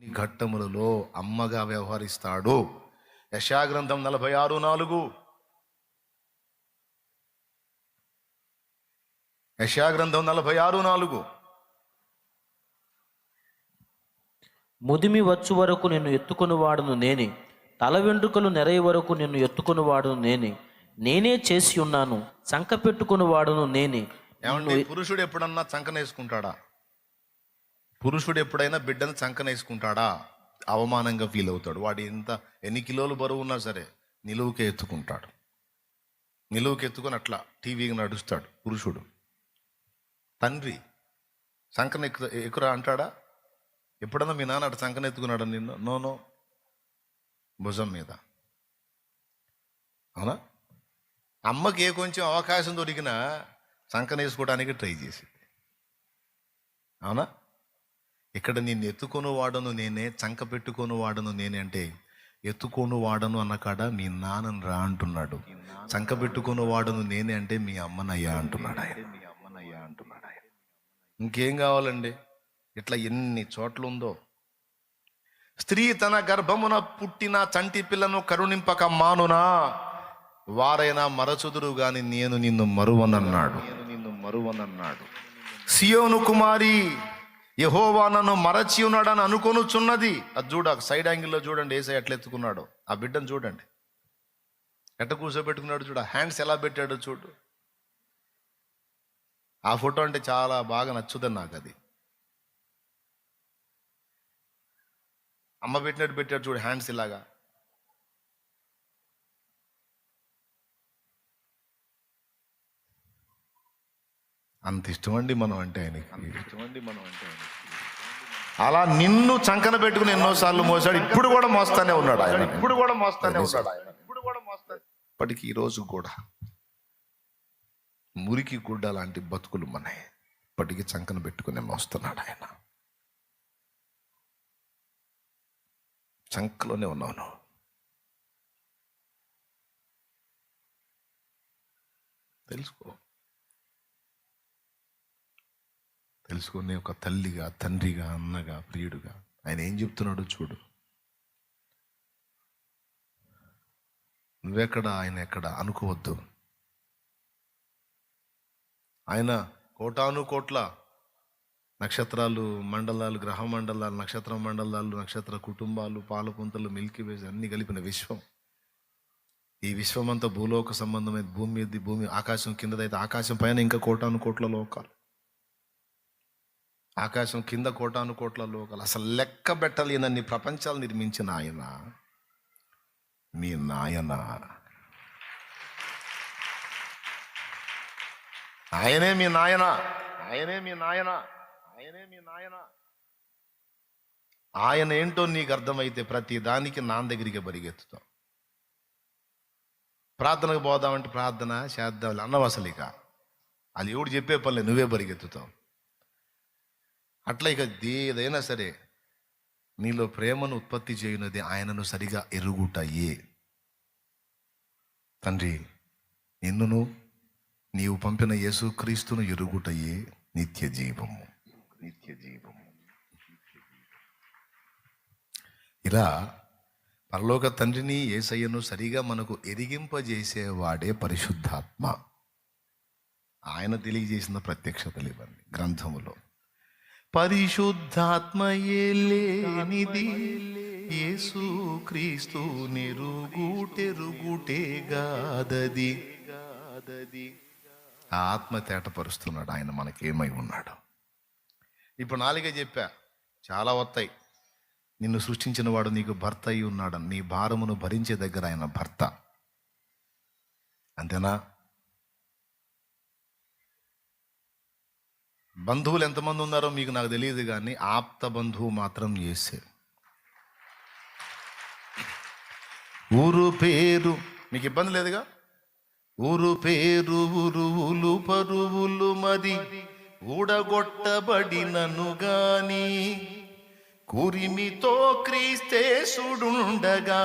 ఘట్టములలో అమ్మగా వ్యవహరిస్తాడు. యెషయా గ్రంథం 46:4. యెషయా గ్రంథం 46:4. ముదిమి వచ్చు వరకు నిన్ను ఎత్తుకొని వాడును నేనే, తల వెంట్రుకలు నెరయ వరకు నిన్ను ఎత్తుకొని వాడును నేనే, నేనే చేసి ఉన్నాను, చంక పెట్టుకుని వాడును నేనే. ఏమండి, పురుషుడు ఎప్పుడన్నా చంకనేసుకుంటాడా? పురుషుడు ఎప్పుడైనా బిడ్డను చంకనేసుకుంటాడా? అవమానంగా ఫీల్ అవుతాడు. వాడు ఎన్ని కిలోలు బరువు ఉన్నా సరే నిలువుకే ఎత్తుకుంటాడు. నిలువుకి ఎత్తుకొని అట్లా టీవీగా నడుస్తాడు పురుషుడు. తండ్రి చంకన ఎక్కురా అంటాడా? ఎప్పుడన్నా మీ నాన్న అటు చంకన ఎత్తుకున్నాడా నిన్ను? నో. భుజం మీద. అవునా? అమ్మకి కొంచెం అవకాశం దొరికినా చంకనేసుకోవడానికి ట్రై చేసింది. అవునా? ఇక్కడ నిన్ను ఎత్తుకొని వాడను నేనే, చంక పెట్టుకొని వాడను నేనే అంటే ఎత్తుకొని వాడను అన్న కాడ మీ నాన్నని రా అంటున్నాడు. చంక పెట్టుకొని వాడను నేనే అంటే మీ అమ్మనయ్యా అంటున్నాడు ఆయన. ఇంకేం కావాలండి? ఇట్లా ఎన్ని చోట్ల ఉందో. స్త్రీ తన గర్భమున పుట్టిన చంటి పిల్లను కరుణింపక మానునా, వారైనా మరచుదురు గాని నేను నిన్ను మరువనన్నాడు. సియోను కుమారి, యెహోవా నన్ను మరచి ఉన్నాడని అనుకొనుచున్నది. అది చూడ, సైడ్ యాంగిల్లో చూడండి, యేసయ్య ఎట్లా ఎత్తుకున్నాడు ఆ బిడ్డను. చూడండి ఎట్ట కూర్చోబెట్టుకున్నాడు. చూడ, హ్యాండ్స్ ఎలా పెట్టాడో చూడు. ఆ ఫోటో అంటే చాలా బాగా నచ్చుతుంది నాకు. అది అమ్మ పెట్టినట్టు పెట్టాడు చూడు, హ్యాండ్స్ ఇలాగా. అంత ఇష్టమండి మనం అంటే ఆయనకి. అలా నిన్ను చంకన పెట్టుకుని ఎన్నోసార్లు మోసాడు. ఇప్పుడు కూడా మోస్తానే ఉన్నాడు ఆయన. ఇప్పటికి ఈరోజు కూడా మురికి గుడ్డ లాంటి బతుకులు మనయ్. ఇప్పటికీ చంకన పెట్టుకుని మోస్తున్నాడు ఆయన. చంకలోనే ఉన్నాను. తెలుసుకునే ఒక తల్లిగా, తండ్రిగా, అన్నగా, ప్రియుడుగా ఆయన ఏం చెప్తున్నాడో చూడు. నువ్వెక్కడ, ఆయన ఎక్కడ అనుకోవద్దు. ఆయన కోటాను కోట్ల నక్షత్రాలు, మండలాలు, గ్రహ మండలాలు, నక్షత్ర మండలాలు, నక్షత్ర కుటుంబాలు, పాలపుంతలు, మిల్కీ వేస్ అన్ని కలిపిన విశ్వం. ఈ విశ్వం అంతా భూలోక సంబంధమైన భూమి మీద, భూమి ఆకాశం కిందదైతే ఆకాశం పైన ఇంకా కోటాను కోట్ల లోకాలు, ఆకాశం కింద కోటాను కోట్ల లోకాలు. అసలు లెక్క పెట్టలేనన్ని ప్రపంచాలు నిర్మించిన ఆయన మీ నాయన. ఆయనే మీ నాయన. ఆయన ఏంటో నీకు అర్థమైతే ప్రతి దానికి నాన్న దగ్గరికి పరిగెత్తుతాం. ప్రార్థనకు పోదామంటే ప్రార్థన చేద్దాం అన్నవు. అసలు ఇక అది ఎవడు చెప్పే పనులే, నువ్వే పరిగెత్తుతావు. అట్లా ఇక ఏదైనా సరే నీలో ప్రేమను ఉత్పత్తి చేయనది ఆయనను సరిగా ఎరుగుటయే. తండ్రి, నిన్నును నీవు పంపిన యేసుక్రీస్తును ఎరుగుటయే నిత్య జీవము. ఇలా పరలోక తండ్రిని, యేసయ్యను సరిగా మనకు ఎరిగింపజేసేవాడే పరిశుద్ధాత్మ. ఆయన తెలియజేసిన ప్రత్యక్షతలు ఇవన్నీ గ్రంథములో. పరిశుద్ధాత్మయే లేనిది యేసుక్రీస్తు నెరుగుటెరుగుటే గాదది. ఆ ఆత్మ తేటపరుస్తున్నాడు ఆయన మనకేమై ఉన్నాడు. ఇప్పుడు నాలుగే చెప్పా, చాలా వస్తాయి. నిన్ను సృష్టించిన వాడు నీకు భర్త అయి ఉన్నాడు. నీ భారమును భరించే దగ్గర ఆయన భర్త. అంతేనా? బంధువులు ఎంతమంది ఉన్నారో మీకు నాకు తెలియదు, కానీ ఆప్త బంధువు మాత్రం యేసే. ఊరు పేరు మీకు ఇబ్బంది లేదుగా. ఊరు పేరు ఉరువులు పరువులు మది ఊడగొట్టబడినను గాని, కురిమితో క్రీస్తేసుడుండగా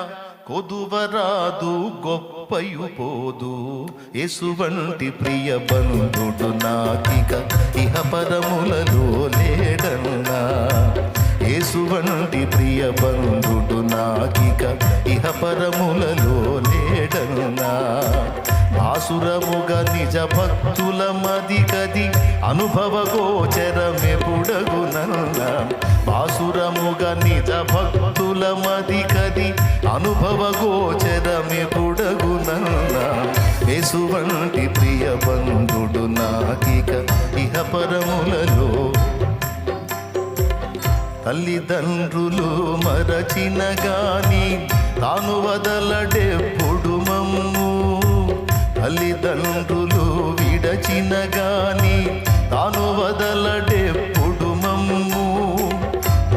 కొదువరాదు గొప్పయు పోదు. యేసువంటి ప్రియ బంధుడు నాకిక ఇహ పరములలో లేడన్నా. యేసు వంటి ప్రియ బంధుడు నాకిక ఇహ పరములలో లేడన్నా. భాసురముగా నిజ భక్తుల మది కది అనుభవ గోచరమెపుడగునన్నా. భాసురముగా నిజ భక్తుల మది కది అనుభవ గోచరమెపుడగునన్నా. యేసు వంటి ప్రియ బంధుడు నాకిక ఇహ పరములలో. తల్లిదండ్రులు మరచిన గాని తాను వదలడెప్పుడు మమ్ము. తల్లిదండ్రులు విడచిన గాని తాను వదలడెప్పుడు మమ్ము.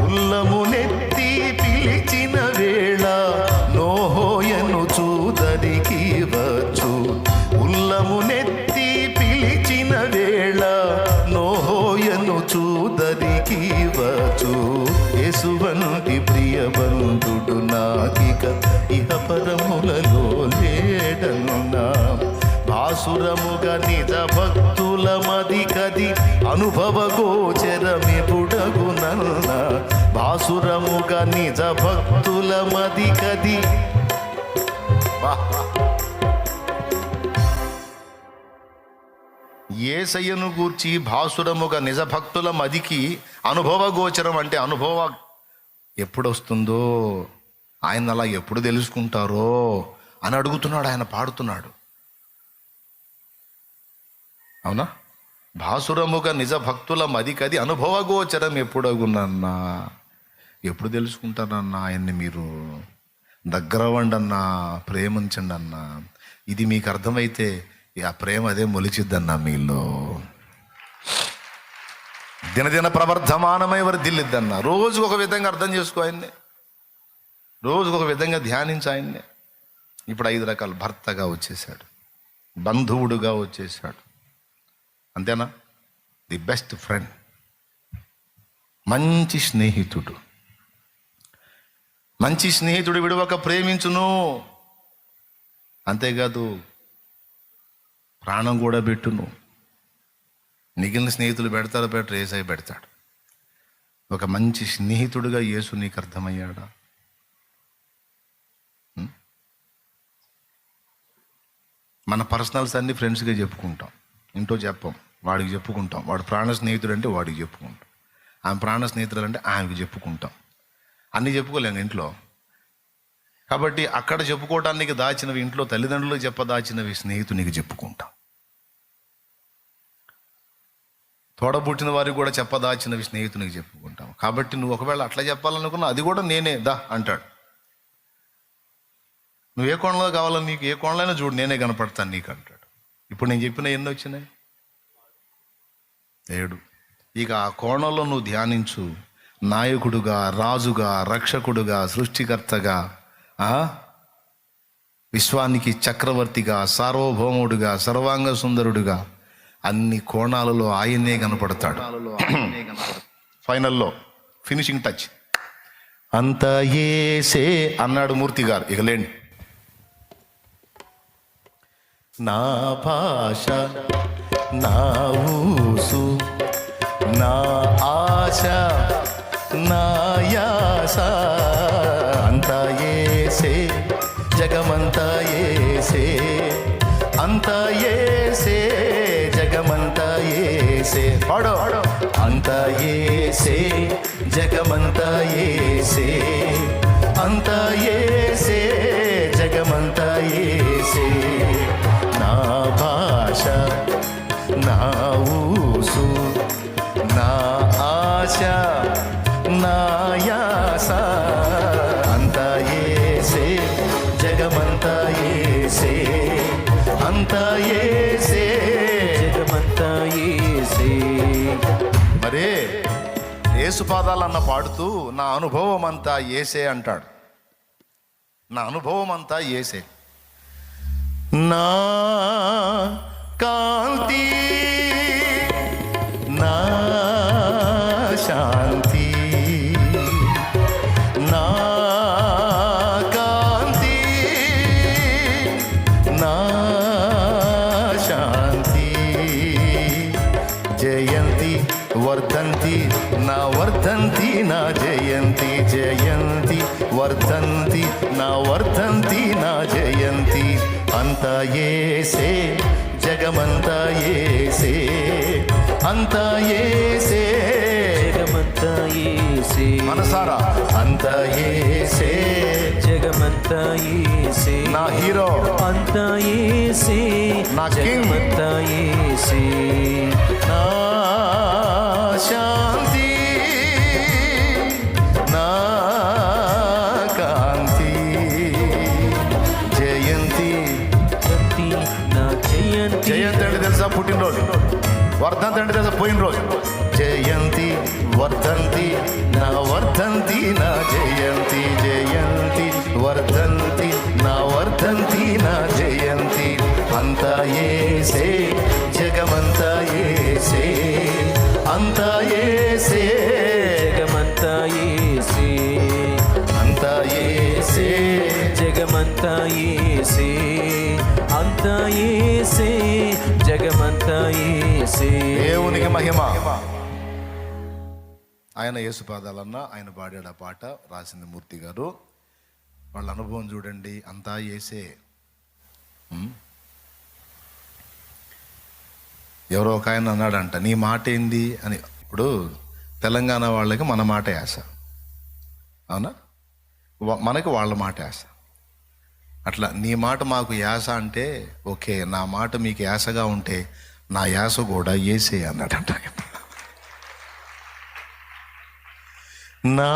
ఉల్లమునెత్తి పిలిచిన వేళ నోహోయను చూదరికి వచ్చు. ఉల్లమునెత్తి పిలిచిన వేళ నోహోయను చూదరికి వచ్చు. యేసు వంటి ప్రియ బంధుడు నాకిక ఇహ పరములలో లేడన్నా. భాసురముగా నిజ భక్తుల మది కది అనుభవ గోచరమెపుడగునన్నా. భాసురముగా నిజ భక్తుల మది కది. యేసయ్యను గూర్చి భాసురముగా నిజ భక్తుల మదికి అనుభవ గోచరం అంటే అనుభవం ఎప్పుడొస్తుందో, ఆయన అలా ఎప్పుడు తెలుసుకుంటారో అని అడుగుతున్నాడు. ఆయన పాడుతున్నాడు. అవునా? భాసురముగా నిజ భక్తుల మదికది అనుభవ గోచరం ఎప్పుడగునన్నా. ఎప్పుడు తెలుసుకుంటారన్నా ఆయన్ని మీరు? దగ్గర వండన్నా, ప్రేమించండి అన్నా. ఇది మీకు అర్థమైతే ఆ ప్రేమ అదే మొలిచిద్దన్నా మీలో. దినదిన ప్రవర్ధమానమై వర్ధిల్లిద్దన్నా. రోజుకు ఒక విధంగా అర్థం చేసుకో ఆయన్ని, రోజుకు ఒక విధంగా ధ్యానించు ఆయన్ని. ఇప్పుడు 5 రకాల భర్తగా వచ్చేసాడు, బంధువుడుగా వచ్చేసాడు, అంతేనా? ది బెస్ట్ ఫ్రెండ్, మంచి స్నేహితుడు. మంచి స్నేహితుడు విడువక ప్రేమించును. అంతేకాదు ప్రాణం కూడా పెట్టును. మిగిలిన స్నేహితులు పెడతారో పెట్టరు, యేసయ్య పెడతాడు. ఒక మంచి స్నేహితుడిగా యేసు నీకు అర్థమయ్యాడా? మన పర్సనల్స్ అన్ని ఫ్రెండ్స్గా చెప్పుకుంటాం, ఇంట్లో చెప్పం. వాడికి చెప్పుకుంటాం. వాడు ప్రాణ స్నేహితుడు అంటే వాడికి చెప్పుకుంటాం. ఆమె ప్రాణ స్నేహితుడు అంటే ఆమెకి చెప్పుకుంటాం. అన్నీ చెప్పుకోలేము ఇంట్లో. కాబట్టి అక్కడ చెప్పుకోవటానికి దాచినవి ఇంట్లో తల్లిదండ్రులకు చెప్పదాచినవి స్నేహితునికి చెప్పుకుంటాం. తోడబుట్టిన వారికి కూడా చెప్పదాచినవి స్నేహితునికి చెప్పుకుంటాం. కాబట్టి నువ్వు ఒకవేళ అట్లా చెప్పాలనుకున్నా అది కూడా నేనే దా అంటాడు. నువ్వు ఏ కోణంలో కావాలో, నీకు ఏ కోణంలో చూడు, నేనే కనపడతాను నీకు అంటాడు. ఇప్పుడు నేను చెప్పిన ఎన్ని వచ్చినాయి? 7. ఇక ఆ కోణంలో నువ్వు ధ్యానించు. నాయకుడుగా, రాజుగా, రక్షకుడుగా, సృష్టికర్తగా, విశ్వానికి చక్రవర్తిగా, సార్వభౌముడుగా, సర్వాంగ సుందరుడుగా అన్ని కోణాలలో ఆయన్నే కనపడతాడు. ఫైనల్లో ఫినిషింగ్ టచ్ అంత యేసే అన్నాడు మూర్తి గారు. ఇక లేండి. నా భాష, నా ఊసు, నా ఆశ, నా యాస అంతా యేసే, జగమంతా యేసే, అంతా యేసే, జగమంతా యేసే. పాడు. అంతా యేసే, జగమంతా యేసే, అంతా యేసే, జగమంతా యేసే. నా భాష, నా ఊసు, నా ఆశ, నా యాస అంతా యేసే, జగమంతా యేసే, అంతా యేసే, జగమంతా యేసే. మరే యేసు పాదాలన్న పాడుతూ నా అనుభవం అంతా యేసే అంటాడు. నా అనుభవం అంతా యేసే. నా కాంతి, నా శాంతి, నా కాంతి, నా శాంతి. జయంతి వర్ధంతి, నా వర్ధంతి, నా జయంతి. వర్ధంతి నా వర్ధంతి నా జయంతి అంతా యేసే జగమంతా యేసే అంతా యేసే జగమంతా యేసే మనసారా అంతా యేసే జగమంతా యేసే నా హీరో అంతా యేసే నా కింగ్ జగమంతా యేసే నా శాంతి నా కాంతి జయంతి నా జయంతి జయంతి అంటే తెలుసా పుట్టినరోజు, వర్ధంతి అంటే తెలుసా పోయిన రోజు. జయంతి వర్ధంతి నా వర్ధంతి నా జయంతి జయంతి వర్ధంతి నా వర్ధంతి నా జయంతి అంతా యేసే జగమంతా యేసే అంతా యేసే జగమంతా యేసే అంతా యేసే జగమంతా యేసే అంతా యేసే జగమంతా యేసే. దేవునికి మహిమ. ఆయన యేసు పాదాలన్నా ఆయన పాడాడు ఆ పాట, రాసింది మూర్తి గారు. వాళ్ళ అనుభవం చూడండి, అంతా యేసే. ఎవరో ఒక ఆయన అన్నాడంట, నీ మాట ఏంది అని. ఇప్పుడు తెలంగాణ వాళ్ళకి మన మాట యాస, అవునా? మనకి వాళ్ళ మాట యాస. అట్లా నీ మాట మాకు యాస అంటే ఓకే, నా మాట మీకు యాసగా ఉంటే నా యాస కూడా యేసే అన్నాడంట. నా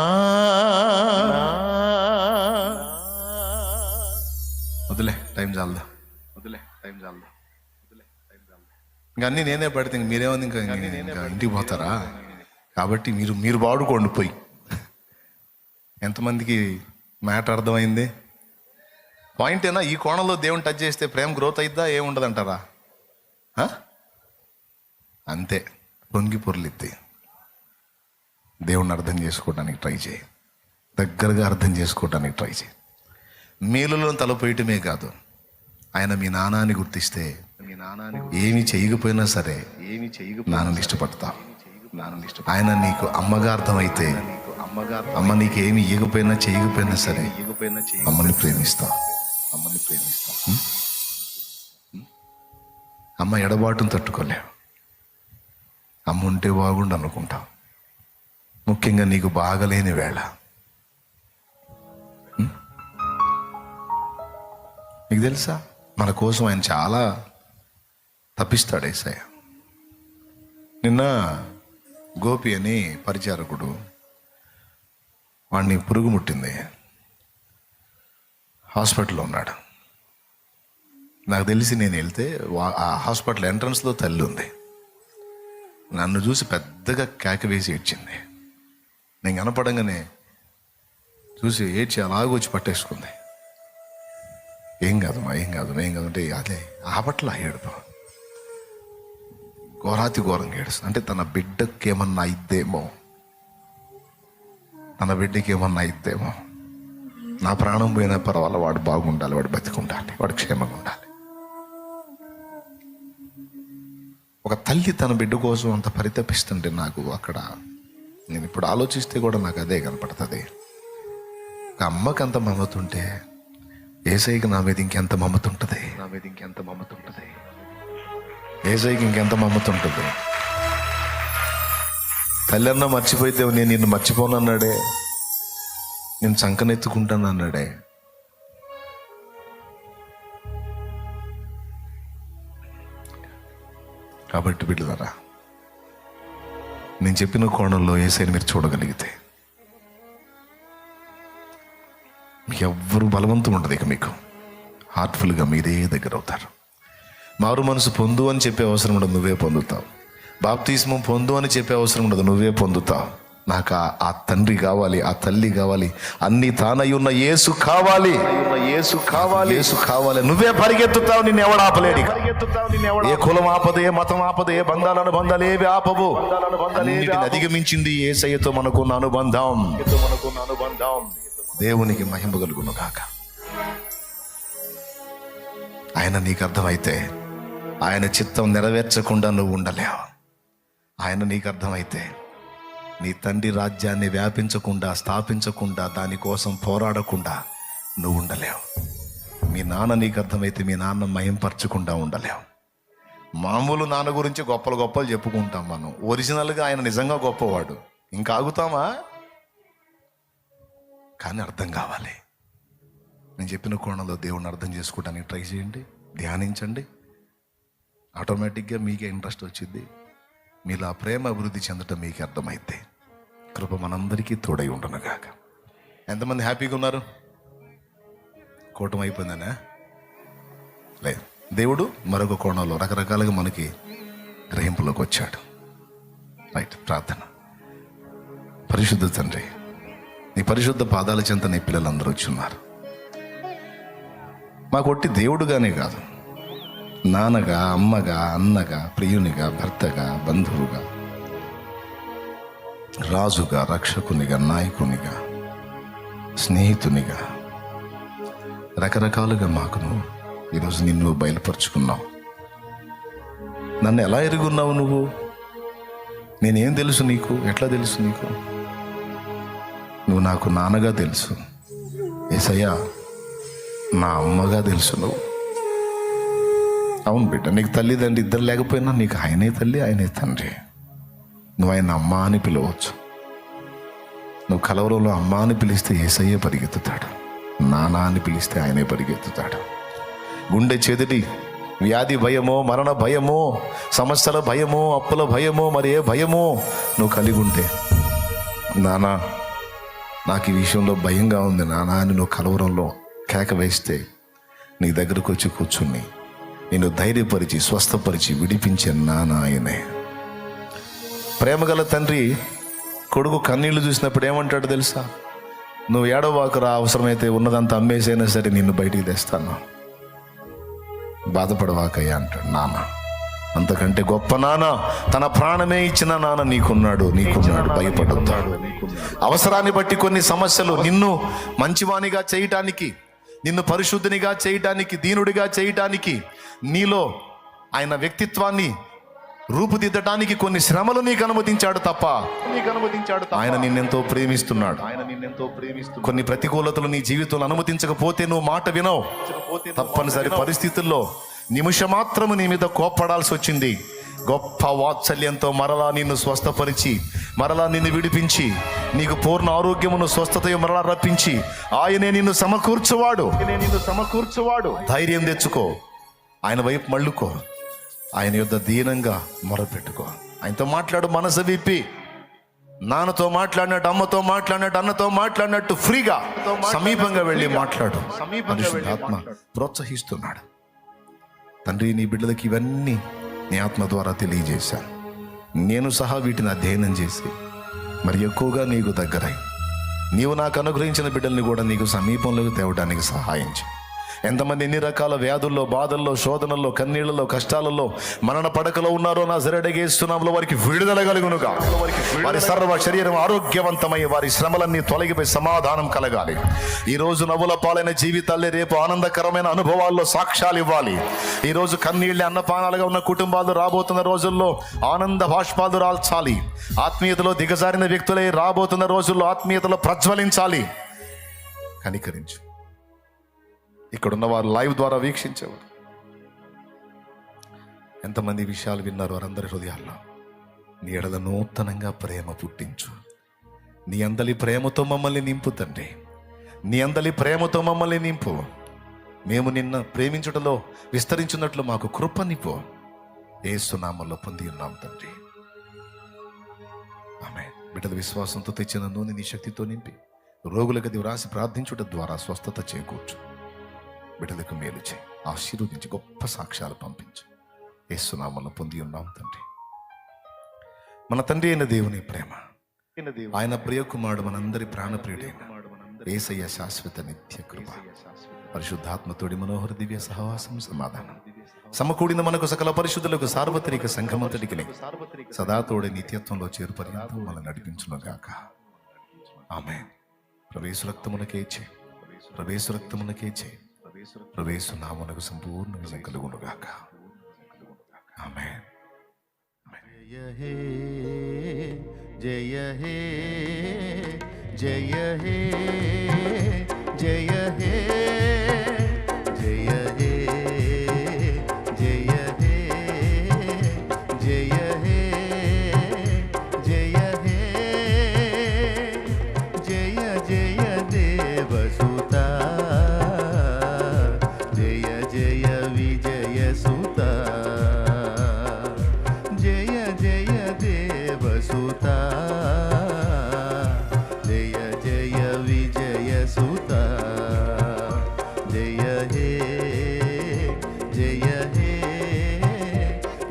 వదిలే టైం చాలదా, వదిలే టైం చాలదా, వదిలే టైం చాలదా. ఇంకా అన్నీ నేనే పడితే ఇంక మీరేమంది, ఇంకా ఇంటికి పోతారా? కాబట్టి మీరు వాడుకోండి పోయి. ఎంతమందికి మ్యాటర్ అర్థమైంది? పాయింట్ ఏనా? ఈ కోణంలో దేవుని టచ్ చేస్తే ప్రేమ గ్రోత్ అయిద్దా, ఏముండదంటారా? అంతే, పొంగి పొర్లిద్ది. దేవుణ్ణి అర్థం చేసుకోవడానికి ట్రై చేయి, దగ్గరగా అర్థం చేసుకోవడానికి ట్రై చేయి. మేలులో తలపోయటమే కాదు, ఆయన మీ నాన్నని గుర్తిస్తే ఏమి చేయకపోయినా సరే నాన్నని ఇష్టపడతా. ఆయన నీకు అమ్మగా అర్థమైతే, అమ్మ నీకు ఏమి ఇయ్యకపోయినా చేయకపోయినా సరే అమ్మని ప్రేమిస్తా. అమ్మ ఎడబాటును తట్టుకోలేవు. అమ్మ ఉంటే బాగుండు అనుకుంటాం, ముఖ్యంగా నీకు బాగలేని వేళ. నీకు తెలుసా, మన కోసం ఆయన చాలా తప్పిస్తాడు యేసయ్య. నిన్న గోపి అని పరిచారకుడు, వాడిని పురుగు ముట్టింది, హాస్పిటల్లో ఉన్నాడు. నాకు తెలిసి నేను వెళ్తే ఆ హాస్పిటల్ ఎంట్రన్స్లో తల్లి ఉంది. నన్ను చూసి పెద్దగా కేక వేసి ఏడ్చింది. నేను కనపడంగానే చూసి ఏడ్చి అలాగొచ్చి పట్టేసుకుంది. ఏం కాదమ్మా, ఏం కాదు అంటే అదే ఆపట్ల ఏడుపు, ఘోరాతి ఘోరంగా ఏడుస్తుంది. అంటే తన బిడ్డకి ఏమన్నా అయిద్దేమో, నా ప్రాణం పోయినా పర్వాలేదు, వాడు బాగుండాలి, వాడు బతికుండాలి, వాడు క్షేమంగా ఉండాలి. ఒక తల్లి తన బిడ్డ కోసం అంత పరితపిస్తుంటే నాకు అక్కడ, నేను ఇప్పుడు ఆలోచిస్తే కూడా నాకు అదే కనపడుతుంది. ఒక అమ్మకి అంత మమత ఉంటే యేసయ్యకి నా మీద ఇంకెంత మమత ఉంటుంది, యేసయ్యకి ఇంకెంత మమత ఉంటుంది. తల్లి అన్న మర్చిపోయితే నేను నిన్ను మర్చిపోను అన్నాడే, నేను చంకనెత్తుకుంటాను అన్నాడే. కాబట్టి బిడ్డలారా, నేను చెప్పిన కోణంలో యేసయ్యని మీరు చూడగలిగితే మీకు ఎవ్వరు బలవంతం ఉండదు. ఇక మీకు హార్ట్ఫుల్గా మీరే దగ్గర అవుతారు. మారు మనసు పొందు అని చెప్పే అవసరం ఉండదు, నువ్వే పొందుతావు. బాప్తిస్మం పొందు అని చెప్పే అవసరం ఉండదు, నువ్వే పొందుతావు. నాకు ఆ తండ్రి కావాలి, ఆ తల్లి కావాలి, అన్ని తానై ఉన్న యేసు కావాలి, నువ్వే పరిగెత్తుతావు, నిన్ను ఎవడు ఆపలేడు. ఏ కులం ఆపదు, ఏ మతం ఆపదు, ఏ బంధాలు ఏవి ఆపవు. అన్నిటిని అధిగమించింది యేసయ్యతో మనకున్న అనుబంధం. దేవునికి మహిమ కలుగును గాక. ఆయన నీకు అర్థమైతే, ఆయన చిత్తం నెరవేర్చకుండా నువ్వు ఉండలేవు. ఆయన నీకు అర్థమైతే నీ తండ్రి రాజ్యాన్ని వ్యాపించకుండా, స్థాపించకుండా, దానికోసం పోరాడకుండా నువ్వు ఉండలేవు. మీ నాన్న నీకు అర్థమైతే మీ నాన్న మయంపరచకుండా ఉండలేవు. మామూలు నాన్న గురించి గొప్పలు చెప్పుకుంటాం మనం. ఒరిజినల్గా ఆయన నిజంగా గొప్పవాడు. ఇంకా ఆగుతామా? కానీ అర్థం కావాలి. నేను చెప్పిన కోణంలో దేవుణ్ణి అర్థం చేసుకోవడానికి ట్రై చేయండి, ధ్యానించండి. ఆటోమేటిక్గా మీకే ఇంట్రెస్ట్ వచ్చింది. మీలో ఆ ప్రేమ అభివృద్ధి చెందటం మీకే అర్థమైతే కృప మనందరికీ తోడై ఉండనుగాక. ఎంతమంది హ్యాపీగా ఉన్నారు? కూటమి అయిపోయిందనే లేదు. దేవుడు మరొక కోణంలో రకరకాలుగా మనకి గ్రహింపులోకి వచ్చాడు. రైట్. ప్రార్థన. పరిశుద్ధ తండ్రి, నీ పరిశుద్ధ పాదాల చెంత నీ పిల్లలందరూ వచ్చి ఉన్నారు. మాకు ఒట్టి దేవుడుగానే కాదు, నాన్నగా, అమ్మగా, అన్నగా, ప్రియునిగా, భర్తగా, బంధువుగా, రాజుగా, రక్షకునిగా, నాయకునిగా, స్నేహితునిగా, రకరకాలుగా మాకు ఈరోజు నిన్ను బయలుపరుచుకున్నావు. నన్ను ఎలా ఎరుగున్నావు నువ్వు? నేనేం తెలుసు నీకు? ఎట్లా తెలుసు నీకు? నువ్వు నాకు నాన్నగా తెలుసు యేసయ్యా, నా అమ్మగా తెలుసు నువ్వు. అవును బిడ్డ, నీకు తల్లిదండ్రి ఇద్దరు లేకపోయినా నీకు ఆయనే తల్లి, ఆయనే తండ్రి. నువ్వు ఆయన అమ్మ అని పిలవచ్చు. నువ్వు కలవరంలో అమ్మ అని పిలిస్తే యేసయ్యే పరిగెత్తుతాడు, నాన్న అని పిలిస్తే ఆయనే పరిగెత్తుతాడు. గుండె చెదిరి వ్యాధి భయమో, మరణ భయమో, సమస్యల భయమో, అప్పుల భయమో, మరి ఏ భయమో నువ్వు కలిగి ఉంటే, నానా నాకు ఈ విషయంలో భయంగా ఉంది నానా అని నువ్వు కలవరంలో కేక వేస్తే నీ దగ్గరకు వచ్చి కూర్చుని నిన్ను ధైర్యపరిచి, స్వస్థపరిచి, విడిపించే నాన్న ఆయనే. ప్రేమగల తండ్రి కొడుకు కన్నీళ్లు చూసినప్పుడు ఏమంటాడు తెలుసా? నువ్వు ఏడవాకురా, అవసరమైతే ఉన్నదంతా అమ్మేసైనా సరే నిన్ను బయటికి తెస్తాను, బాధపడవాకయ్యా అంటాడు నాన్న. అంతకంటే గొప్ప నాన్న, తన ప్రాణమే ఇచ్చిన నాన్న నీకున్నాడు. భయపడతాడు. అవసరాన్ని బట్టి కొన్ని సమస్యలు నిన్ను మంచివానిగా చేయటానికి, నిన్ను పరిశుద్ధినిగా చేయటానికి, దీనుడిగా చేయటానికి, నీలో ఆయన వ్యక్తిత్వాన్ని రూపుదిద్దటానికి కొన్ని శ్రమలు నీకు అనుమతించాడు తప్ప ఆయన నిన్నెంతో ప్రేమిస్తున్నాడు. కొన్ని ప్రతికూలతలు నీ జీవితంలో అనుమతించకపోతే నువ్వు మాట వినవు. తప్పనిసరి పరిస్థితుల్లో నిమిషం మాత్రము నీ మీద కోప్పడాల్సి వచ్చింది. గొప్ప వాత్సల్యంతో మరలా నిన్ను స్వస్థపరిచి, మరలా నిన్ను విడిపించి, నీకు పూర్ణ ఆరోగ్యమును, స్వస్థతయు మరలా రప్పించి ఆయనే నిన్ను సమకూర్చువాడు. ధైర్యం తెచ్చుకో, ఆయన వైపు మళ్ళుకో, ఆయన యొద్ద దీనంగా మొరపెట్టుకో. ఆయనతో మాట్లాడు, మనసు విప్పి. నాన్నతో మాట్లాడినట్టు, అమ్మతో మాట్లాడినట్టు, అన్నతో మాట్లాడినట్టు ఫ్రీగా సమీపంగా వెళ్ళి మాట్లాడు. ఆత్మ ప్రోత్సహిస్తున్నాడు. తండ్రి, నీ బిడ్డలకి ఇవన్నీ నీ ఆత్మ ద్వారా తెలియజేశాను. నేను సహా వీటిని అధ్యయనం చేసి మరి ఎక్కువగా నీకు దగ్గరై నీవు నాకు అనుగ్రహించిన బిడ్డల్ని కూడా నీకు సమీపంలోకి తేవడానికి సహాయించు. ఎంతమంది ఎన్ని రకాల వ్యాధుల్లో, బాధల్లో, శోధనల్లో, కన్నీళ్లలో, కష్టాలలో, మరణ పడకలో ఉన్నారో నా జరడగేస్తున్నాంలో వారికి విడుదల కలుగునుగా. వారి సర్వ శరీరం ఆరోగ్యవంతమై వారి శ్రమలన్నీ తొలగిపోయి సమాధానం కలగాలి. ఈరోజు నవ్వుల పాలైన జీవితాలే రేపు ఆనందకరమైన అనుభవాల్లో సాక్ష్యాలు ఇవ్వాలి. ఈరోజు కన్నీళ్ళే అన్నపానాలుగా ఉన్న కుటుంబాలు రాబోతున్న రోజుల్లో ఆనంద బాష్పాలు రాల్చాలి. ఆత్మీయతలో దిగజారిన వ్యక్తులై రాబోతున్న రోజుల్లో ఆత్మీయతలో ప్రజ్వలించాలి. కనికరించు. ఇక్కడున్న వారు లైవ్ ద్వారా వీక్షించేవారు ఎంతమంది విషయాలు విన్నారు? వారందరి హృదయాల్లో నీ ఎడల నూతనంగా ప్రేమ పుట్టించు. నీ అందలి ప్రేమతో మమ్మల్ని నింపు తండ్రి. నీ అందలి ప్రేమతో మమ్మల్ని నింపు. మేము నిన్న ప్రేమించుటలో విస్తరించున్నట్లు మాకు కృపనిపో. యేసు నామములో పొంది ఉన్నాం తండ్రి. ఆమేన్. బిడ్డల విశ్వాసంతో తెచ్చిన నూనె నీ శక్తితో నింపి రోగులకు అది వ్రాసి ప్రార్థించుట ద్వారా స్వస్థత చేకూర్చు. బిడ్డలకు మేలు చేయి, ఆశీర్వదించి గొప్ప సాక్ష్యాలు పంపించు. యేసు నామములో పొంది ఉన్నాం తండ్రి. మన తండ్రి అయిన దేవుని ప్రేమ, ఆయన ప్రియకుమారుడు మనందరి ప్రాణప్రియుడైన యేసయ్య శాశ్వత నిత్య కృప, పరిశుద్ధాత్మతోడి మనోహర దివ్య సహవాసం, సమాధానం సమకూడిన మనకు సకల పరిశుద్ధులకు సార్వత్రిక సంఘమంతటికి సదా తోడి నిత్యత్వంలో చేరు పర్యంతం మనం నడిపించునుగాక. ఆమేన్. ప్రవేశ రక్తమునకే చేయి, ప్రవేశ రక్తమునకే చేయి, ప్రవేశ నామమునకు సంపూర్ణ విజయం కలుగునుగాక. ఆమేన్. జయ హే జయ హే జయ హే జయ హే జయ హే జయ హే జయ హే జయ జయ దేవసుత జయ జయ విజయ సుత జయ జయ దేవసుత జయ జయ విజయ సుత జయ హే జయ హే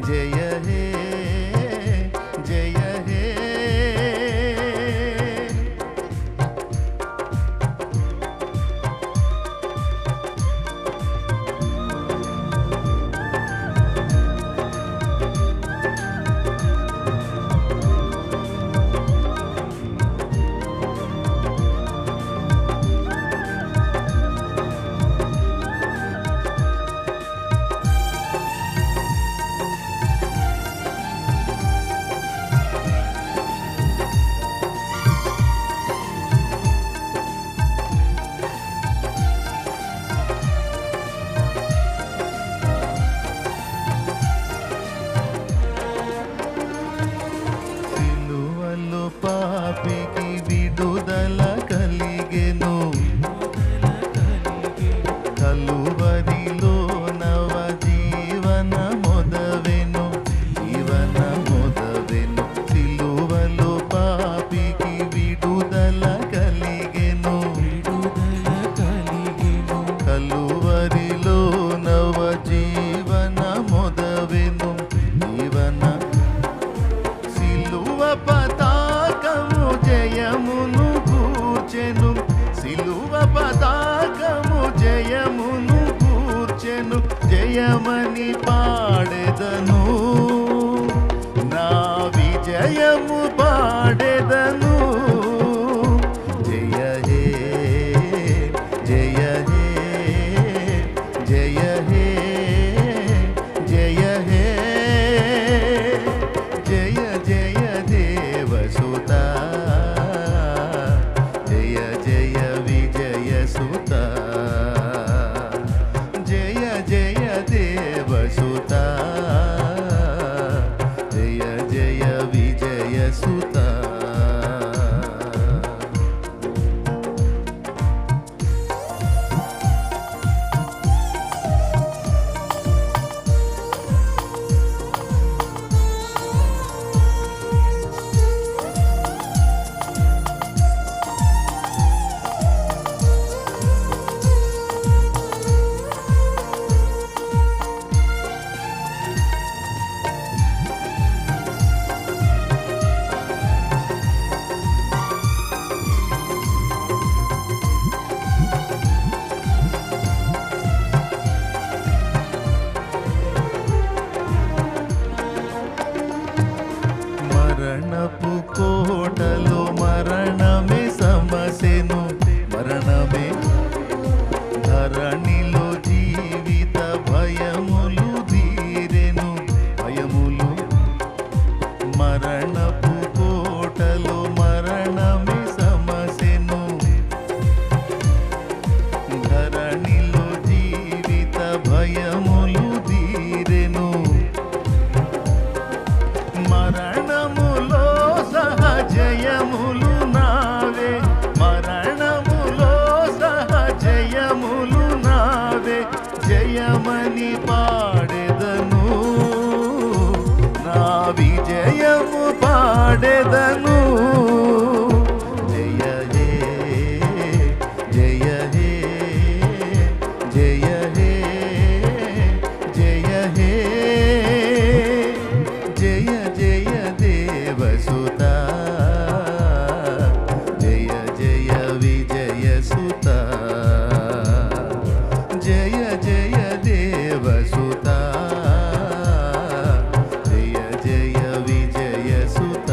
జయ హే జయ హే సిలువలో పాపికి విడుదల కలిగెను కలువరిలో నవ జీవన మొదవెను జీవన మొదవెను సిలువలో పాపికి విడుదల కలిగెను కలువరిలో నవ జీవన మొదవెను జీవన సిలువ పతాకము జయమును కూర్చెను సిలువ పతాకము జయమును కూర్చెను జయమని పాడెదను నా విజయము పాడెదను జయ హే జయ హే జయ హే జయ హే జయ జయ దేవసుత జయ జయ విజయ సుత జయ జయ దేవసుత జయ జయ విజయ సుత మరణపు కోటలో మరణమే సమసెను మరణమే ధరణిలో జీవిత భయములు తీరెను భయములు మరణపు కోటలో మరణమే సమసెను ధరణిలో జీవిత భయములు తీరెను మరణములో సహజయములు నావే మరణములో సహజయములు నావే జయమని పాడెదను నా విజయము పాడెదను జయ హే జయ హే జయ హే జయ హే జయ జయ దేవసుత జయ జయ విజయ సుత జయ జయ దేవసుత జయ జయ విజయ సుత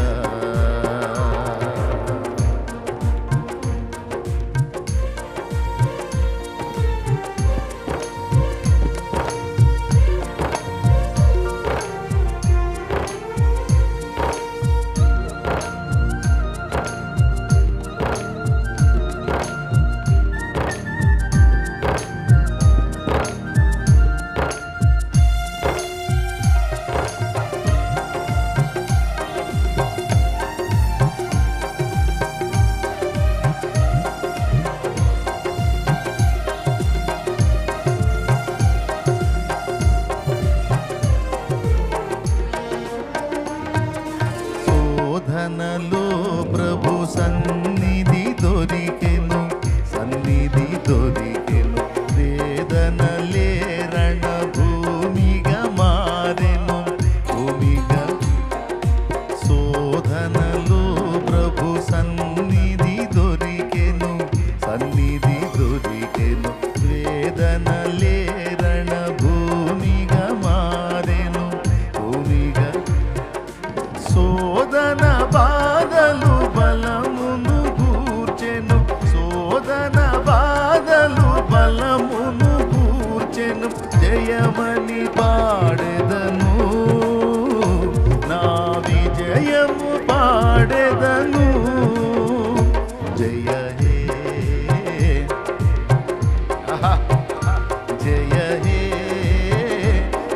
జయ హే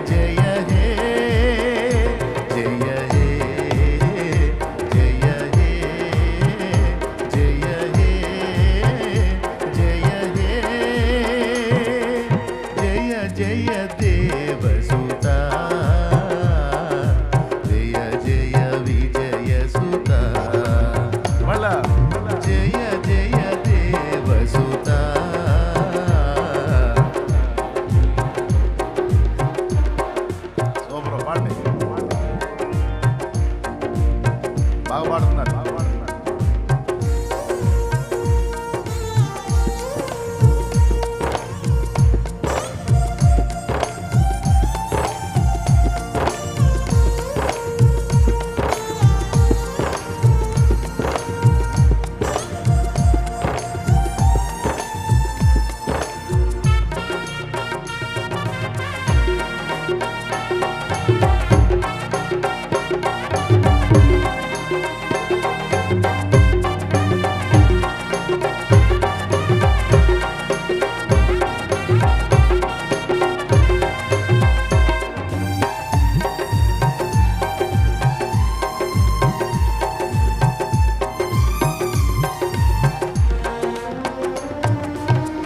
జయ హే జయ హే జయ హే జయ హే జయ హే జయ జయ దేవసుత జయ జయ విజయ సుత మళ్ళా జయ జయ దేవసుత సూపర్ పాడండి బాగా పాడుతున్నారు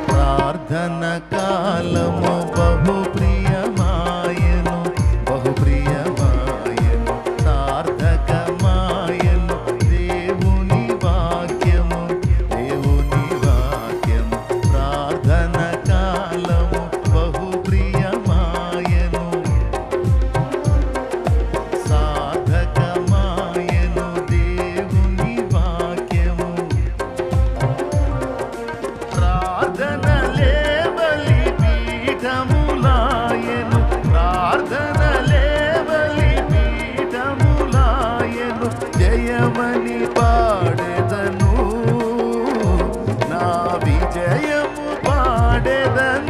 ప్రార్థన కాలము బహు ప్రియమాయను బహు ప్రియమాయను సార్థకమాయను దేవుని వాక్యము ప్రార్థన కాలము బహు ప్రియమాయను సార్థకమాయను దేవుని వాక్యము ప్రార్థనలే బలిపీఠములాయను ప్రార్థనలే బలిపీఠములాయను జయమని పాడెదను నా విజయము పాడెదను